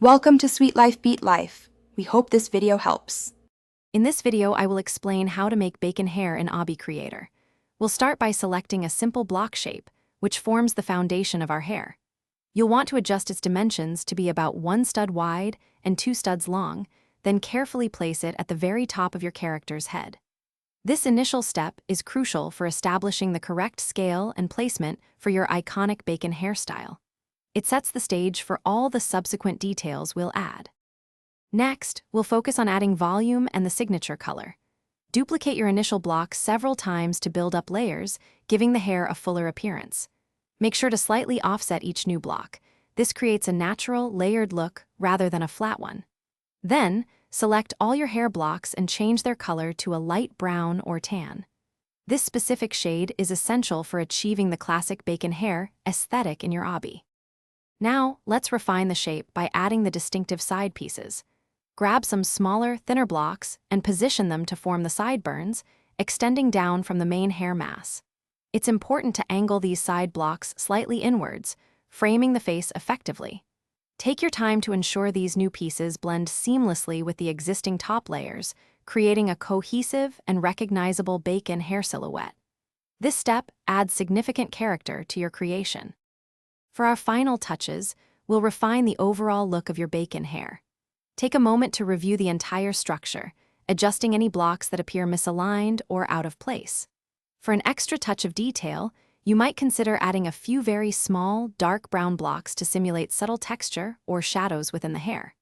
Welcome to Sweet Life Beat Life. We hope this video helps. In this video, I will explain how to make bacon hair in Obby Creator. We'll start by selecting a simple block shape, which forms the foundation of our hair. You'll want to adjust its dimensions to be about 1 stud wide and 2 studs long, then carefully place it at the very top of your character's head. This initial step is crucial for establishing the correct scale and placement for your iconic bacon hairstyle. It sets the stage for all the subsequent details we'll add. Next, we'll focus on adding volume and the signature color. Duplicate your initial block several times to build up layers, giving the hair a fuller appearance. Make sure to slightly offset each new block. This creates a natural, layered look rather than a flat one. Then, select all your hair blocks and change their color to a light brown or tan. This specific shade is essential for achieving the classic bacon hair aesthetic in your obby. Now, let's refine the shape by adding the distinctive side pieces. Grab some smaller, thinner blocks and position them to form the sideburns, extending down from the main hair mass. It's important to angle these side blocks slightly inwards, framing the face effectively. Take your time to ensure these new pieces blend seamlessly with the existing top layers, creating a cohesive and recognizable bacon hair silhouette. This step adds significant character to your creation. For our final touches, we'll refine the overall look of your bacon hair. Take a moment to review the entire structure, adjusting any blocks that appear misaligned or out of place. For an extra touch of detail, you might consider adding a few very small, dark brown blocks to simulate subtle texture or shadows within the hair.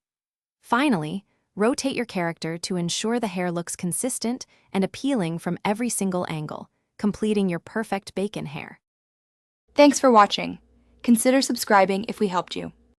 Finally, rotate your character to ensure the hair looks consistent and appealing from every single angle, completing your perfect bacon hair. Thanks for watching. Consider subscribing if we helped you.